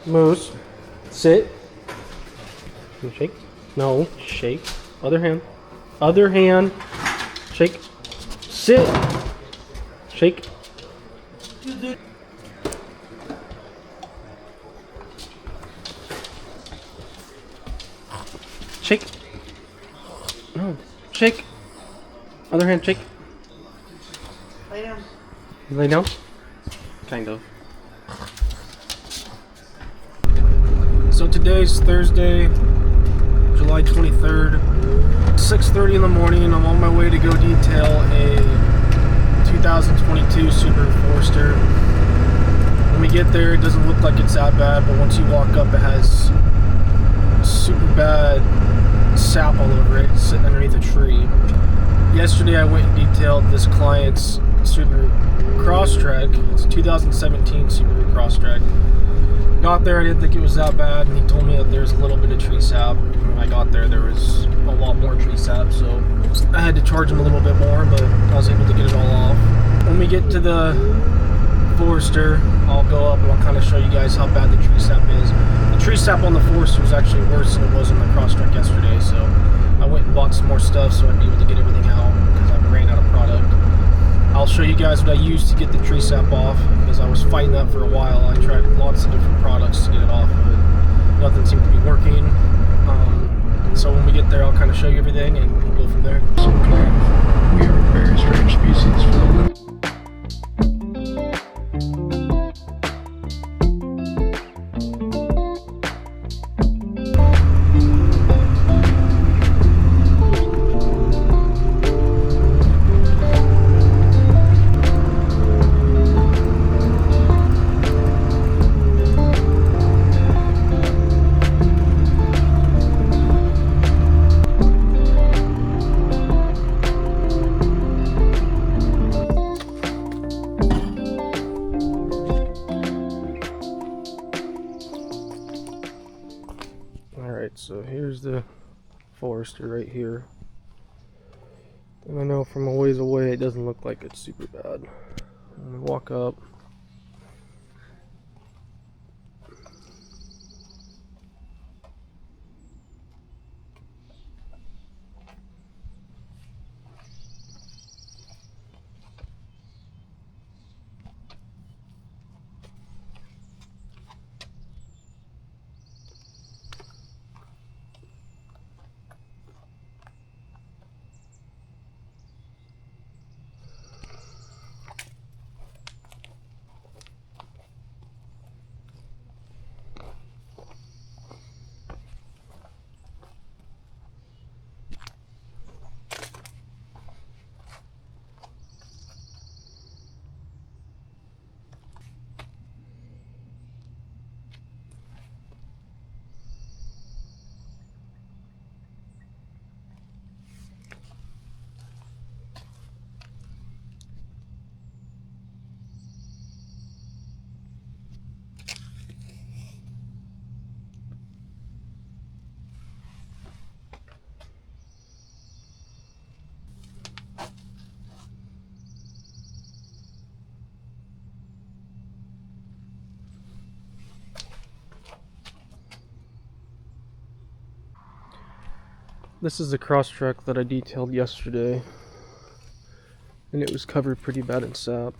Moose. Sit. Shake. No. Shake. Other hand. Other hand. Shake. Sit. Shake. Shake. No. Shake. Other hand. Shake. Lay down. You lay down? Kind of. So today's Thursday, July 23rd, 6:30 in the morning. I'm on my way to go detail a 2022 Subaru Forester. When we get there, it doesn't look like it's that bad, but once you walk up, it has super bad sap all over it, sitting underneath a tree. Yesterday, I went and detailed this client's Subaru Crosstrek. It's a 2017 Subaru Crosstrek. Got there, I didn't think it was that bad, and he told me that there's a little bit of tree sap. When I got there, there was a lot more tree sap, so I had to charge him a little bit more, but I was able to get it all off. When we get to the Forester, I'll go up and I'll kind of show you guys how bad the tree sap is. The tree sap on the Forester was actually worse than it was on the Crosstrek yesterday, so I went and bought some more stuff so I'd be able to get everything out because I ran out of product. I'll show you guys what I used to get the tree sap off because I was fighting that for a while. I tried lots of different products to get it off, but nothing seemed to be working. So when we get there, I'll kind of show you everything and we'll go from there. So plant, we are a very strange species for the winter. Alright, so here's the Forester right here. And I know from a ways away it doesn't look like it's super bad. When we walk up, this is the Crosstrek that I detailed yesterday, and it was covered pretty bad in sap.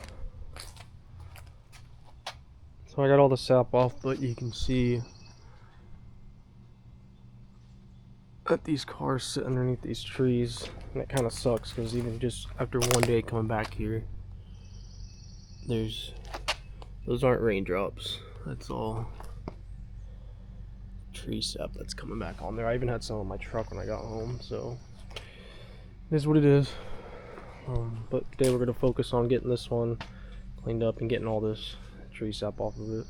So I got all the sap off, but you can see that these cars sit underneath these trees, and it kind of sucks because even just after one day coming back here, those aren't raindrops. That's all tree sap that's coming back on there. I even had some on my truck when I got home, so it is what it is. But today we're going to focus on getting this one cleaned up and getting all this tree sap off of it.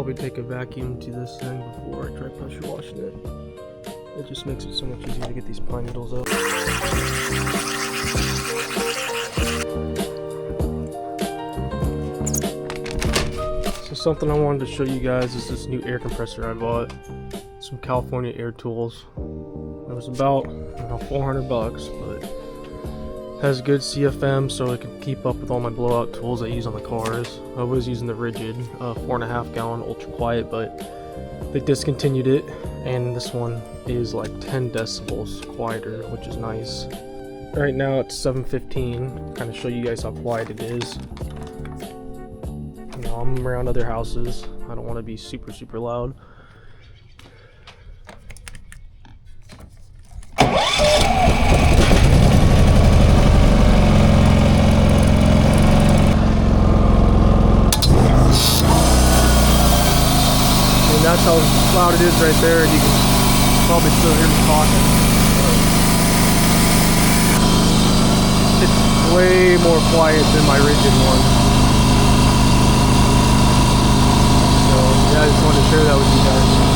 probably take a vacuum to this thing before I try pressure washing it. It just makes it so much easier to get these pine needles out. So something I wanted to show you guys is this new air compressor I bought. It's from California Air Tools. It was about, I don't know, 400 bucks, but has good CFM so it can keep up with all my blowout tools I use on the cars. I was using the rigid 4.5 gallon ultra quiet, but they discontinued it, and this one is like 10 decibels quieter, which is nice. Right now it's 7:15. Kind of show you guys how quiet it is. You know, I'm around other houses. I don't want to be super loud. That's how loud it is right there, and you can probably still hear me talking. It's way more quiet than my rigid one. So yeah, I just wanted to share that with you guys.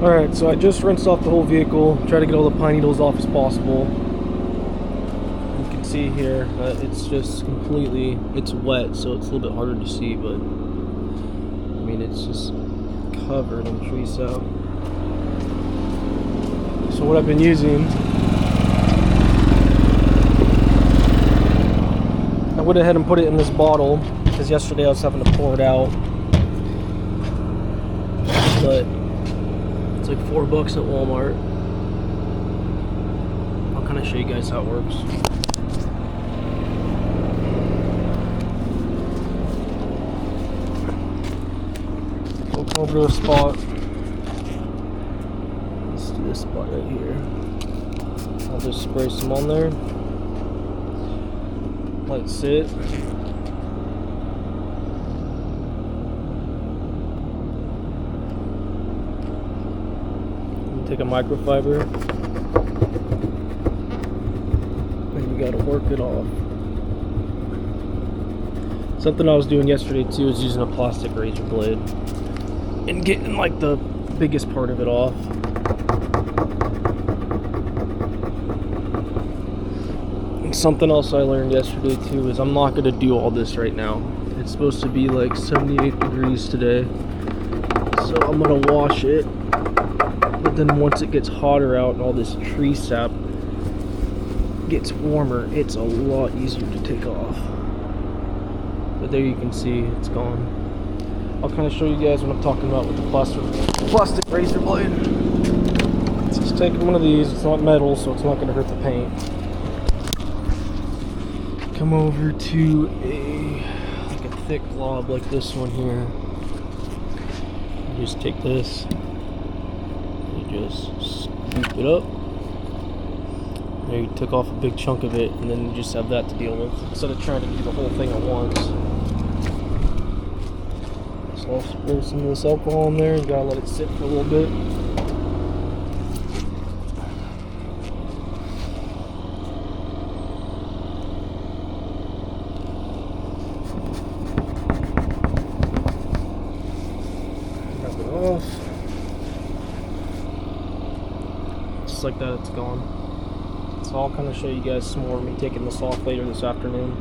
Alright, so I just rinsed off the whole vehicle, try to get all the pine needles off as possible. You can see here that it's just completely, it's wet, so it's a little bit harder to see, but I mean, it's just covered in tree sap. So what I've been using, I went ahead and put it in this bottle because yesterday I was having to pour it out, but it's like $4 at Walmart. I'll kind of show you guys how it works. We'll come over to a spot. Let's do this spot right here. I'll just spray some on there. Let it sit. Take a microfiber and you gotta work it off. Something I was doing yesterday too is using a plastic razor blade and getting like the biggest part of it off. And something else I learned yesterday too is I'm not gonna do all this right now. It's supposed to be like 78 degrees today, so I'm gonna wash it. But then once it gets hotter out and all this tree sap gets warmer, it's a lot easier to take off. But there you can see it's gone. I'll kind of show you guys what I'm talking about with the plastic razor blade. It's just taking one of these. It's not metal, so it's not going to hurt the paint. Come over to a thick glob like this one here. You just take this. Just scoop it up. There, you took off a big chunk of it, and then you just have that to deal with instead of trying to do the whole thing at once. So I'll spray some of this alcohol in there and gotta let it sit for a little bit. Rub it off. Just like that, it's gone. So I'll kind of show you guys some more of me taking this off later this afternoon.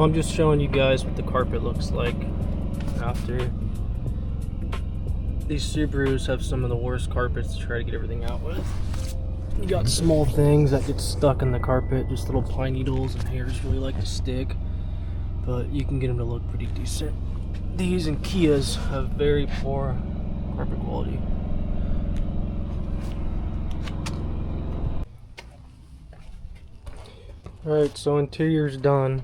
So I'm just showing you guys what the carpet looks like after. These Subarus have some of the worst carpets to try to get everything out with. You got small things that get stuck in the carpet, just little pine needles and hairs really like to stick, but you can get them to look pretty decent. These and Kias have very poor carpet quality. Alright, so interior's done.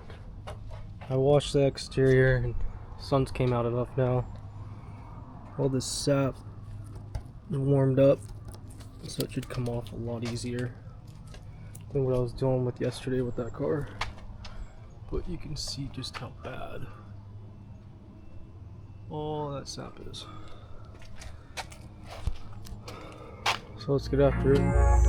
I washed the exterior and the sun's came out enough now. All this sap is warmed up, so it should come off a lot easier than what I was dealing with yesterday with that car. But you can see just how bad all that sap is. So let's get after it.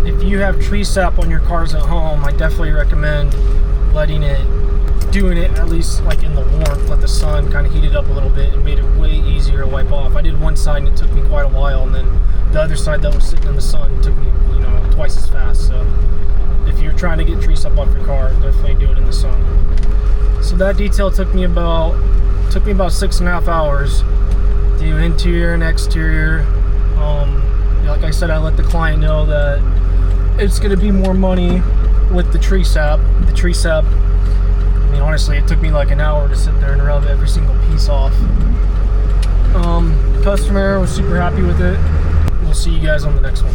If you have tree sap on your cars at home, I definitely recommend doing it at least like in the warmth, let the sun kind of heat it up a little bit. It made it way easier to wipe off. I did one side and it took me quite a while, and then the other side that was sitting in the sun took me, you know, twice as fast. So if you're trying to get tree sap off your car, definitely do it in the sun. So that detail took me about 6.5 hours. Do interior and exterior. Like I said, I let the client know that it's going to be more money with the tree sap. The tree sap, I mean, honestly, it took me like an hour to sit there and rub every single piece off. The customer was super happy with it. We'll see you guys on the next one.